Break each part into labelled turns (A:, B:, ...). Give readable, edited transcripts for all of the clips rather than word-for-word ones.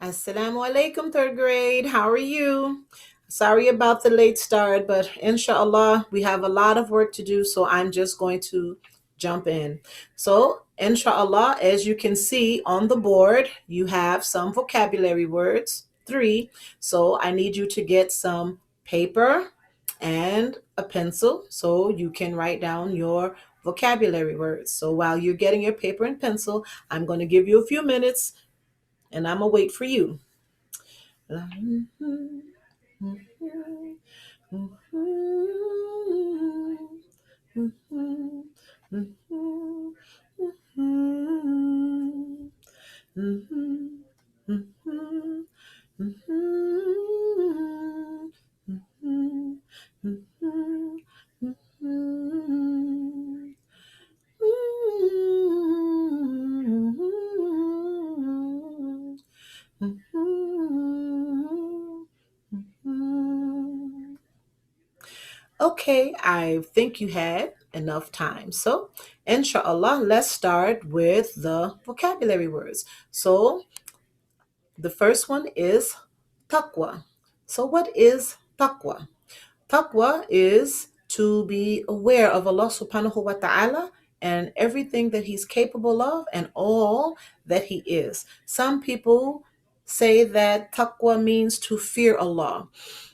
A: Assalamu alaikum, third grade. How are you? Sorry about the late start, but inshallah, we have a lot of work to do, so I'm just going to jump in. So, inshallah, as you can see on the board, you have some vocabulary words, three. So, I need you to get some paper and a pencil so you can write down your vocabulary words. So, while you're getting your paper and pencil, I'm going to give you a few minutes and I'm going to wait for you. Okay, I think you had enough time. So, inshallah, let's start with the vocabulary words. So, the first one is taqwa. So, what is taqwa? Taqwa is to be aware of Allah subhanahu wa ta'ala and everything that He's capable of and all that He is. Some people say that taqwa means to fear Allah.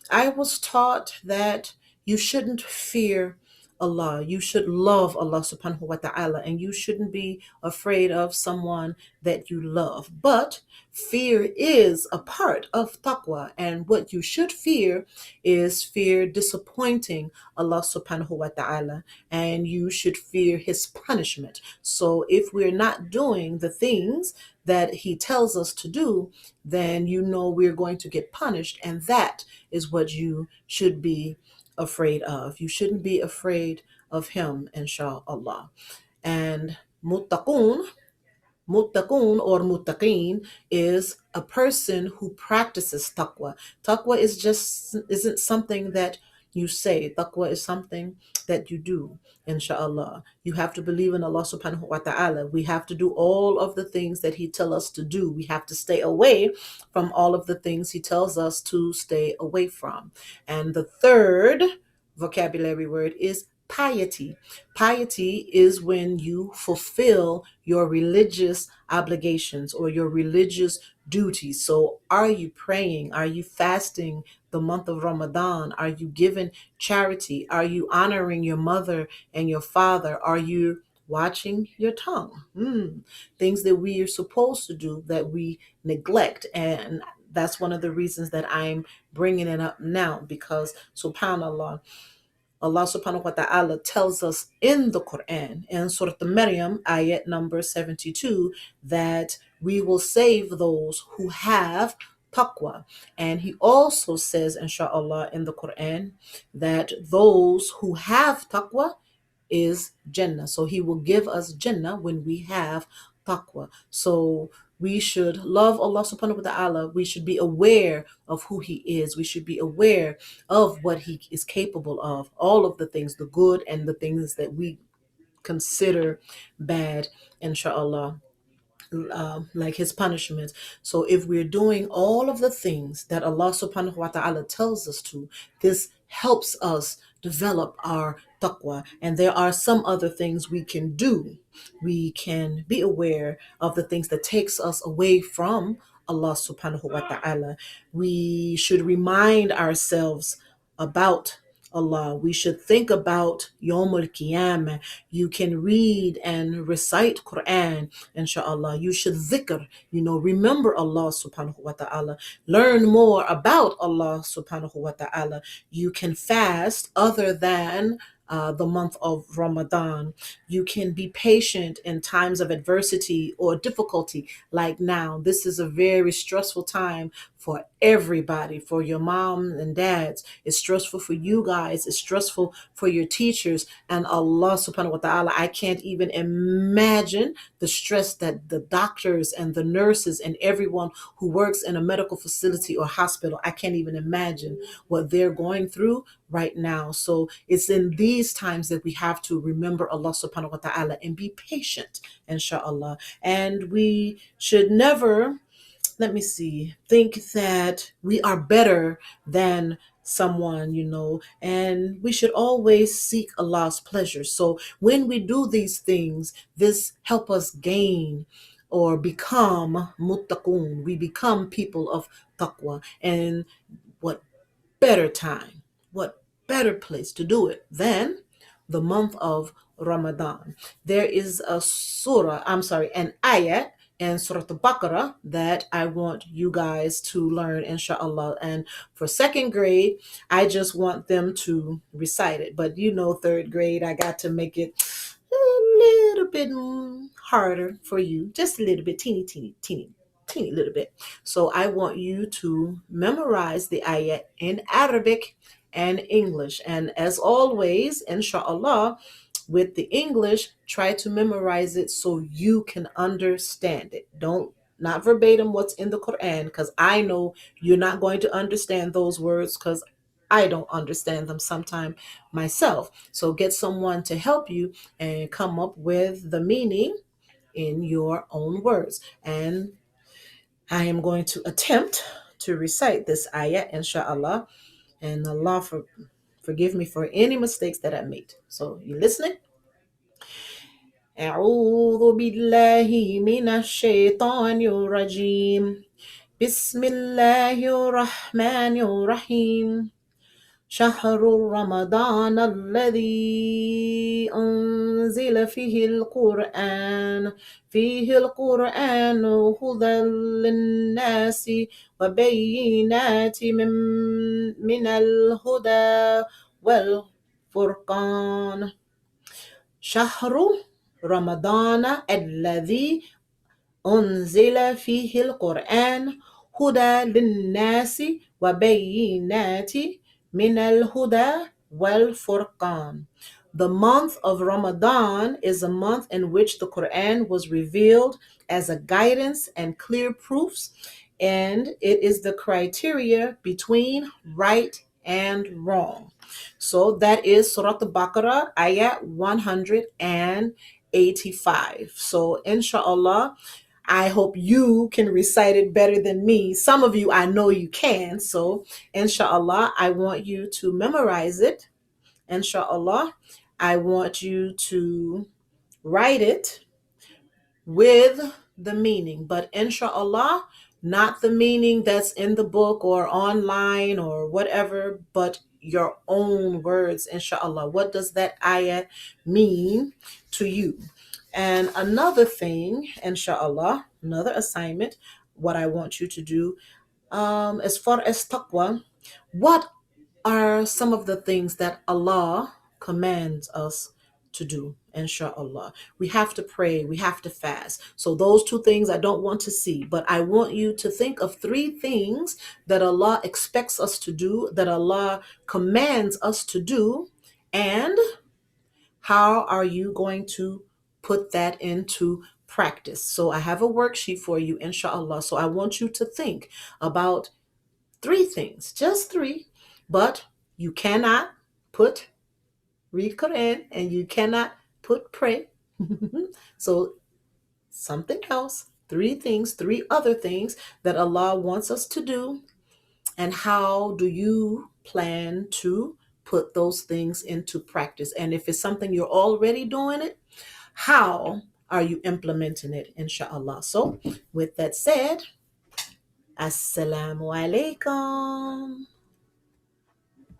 A: I was taught that you shouldn't fear Allah. You should love Allah subhanahu wa ta'ala and you shouldn't be afraid of someone that you love. But fear is a part of taqwa, and what you should fear is fear disappointing Allah subhanahu wa ta'ala, and you should fear His punishment. So if we're not doing the things that He tells us to do, then you know we're going to get punished, and that is what you should be afraid of. You shouldn't be afraid of Him, inshallah. And muttaqun, muttaqun or muttaqin is a person who practices taqwa. Taqwa is just isn't something that you say. Taqwa is something that you do, inshallah. You have to believe in Allah subhanahu wa ta'ala. We have to do all of the things that He tells us to do. We have to stay away from all of the things He tells us to stay away from. And the third vocabulary word is piety. Piety is when you fulfill your religious obligations or your religious duties. So, are you praying? Are you fasting the month of Ramadan? Are you giving charity? Are you honoring your mother and your father? Are you watching your tongue? Things that we are supposed to do that we neglect. And that's one of the reasons that I'm bringing it up now, because subhanallah, Allah subhanahu wa ta'ala tells us in the Quran, in Surah Maryam, ayat number 72, that we will save those who have taqwa. And He also says, inshallah, in the Quran, that those who have taqwa is Jannah. So He will give us Jannah when we have taqwa. So we should love Allah subhanahu wa ta'ala. We should be aware of who He is. We should be aware of what He is capable of. All of the things, the good and the things that we consider bad, inshallah, like His punishments. So if we're doing all of the things that Allah subhanahu wa ta'ala tells us to, this helps us develop our taqwa. And there are some other things we can do. We can be aware of the things that takes us away from Allah subhanahu wa ta'ala. We should remind ourselves about Allah. We should think about Yawm al-Qiyamah. You can read and recite Quran, inshallah. You should dhikr, remember Allah subhanahu wa ta'ala. Learn more about Allah subhanahu wa ta'ala. You can fast other than the month of Ramadan. You can be patient in times of adversity or difficulty, like now. This is a very stressful time for everybody, for your mom and dads. It's stressful for you guys. It's stressful for your teachers. And Allah subhanahu wa ta'ala, I can't even imagine the stress that the doctors and the nurses and everyone who works in a medical facility or hospital, I can't even imagine what they're going through right now. So it's in these times that we have to remember Allah subhanahu wa ta'ala and be patient, inshallah. And we should never let me see, think that we are better than someone, and we should always seek Allah's pleasure. So when we do these things, this help us gain or become muttaqun. We become people of taqwa. And what better time, what better place to do it than the month of Ramadan? There is a surah, I'm sorry, an ayat in Surah Al-Baqarah that I want you guys to learn, inshallah. And for second grade, I just want them to recite it. But third grade, I got to make it a little bit harder for you, just a little bit, teeny, teeny, teeny, teeny little bit. So I want you to memorize the ayat in Arabic and English. And as always, inshallah, with the English, try to memorize it so you can understand it. Don't not verbatim what's in the Quran, because I know you're not going to understand those words, because I don't understand them sometime myself. So get someone to help you and come up with the meaning in your own words. And I am going to attempt to recite this ayah, inshallah, and Allah forgive me for any mistakes that I made. So, you listening? أعوذ بالله من الشيطان الرجيم بسم الله الرحمن الرحيم شهر رمضان الذي أنزل فيه القرآن هدى للناس وبينات من الهدى والفرقان شهر رمضان الذي أنزل فيه القرآن هدى للناس وبينات من الهدى والفرقان. The month of Ramadan is a month in which the Quran was revealed as a guidance and clear proofs, and it is the criteria between right and wrong. So that is Surah Al-Baqarah, ayat 185. So inshallah, I hope you can recite it better than me. Some of you, I know you can. So, inshallah, I want you to memorize it. Inshallah, I want you to write it with the meaning, but inshallah, not the meaning that's in the book or online or whatever, but your own words, inshallah. What does that ayat mean to you? And another thing, inshallah, another assignment, what I want you to do, as far as taqwa, what are some of the things that Allah commands us to do, inshallah? We have to pray, we have to fast. So those two things I don't want to see, but I want you to think of three things that Allah expects us to do, that Allah commands us to do, and how are you going to put that into practice? So I have a worksheet for you, inshallah. So I want you to think about three things, just three, but you cannot put read Quran and you cannot put pray. So something else, three things, three other things that Allah wants us to do, and how do you plan to put those things into practice? And if it's something you're already doing it, how are you implementing it, inshallah? So with that said, assalamu alaikum.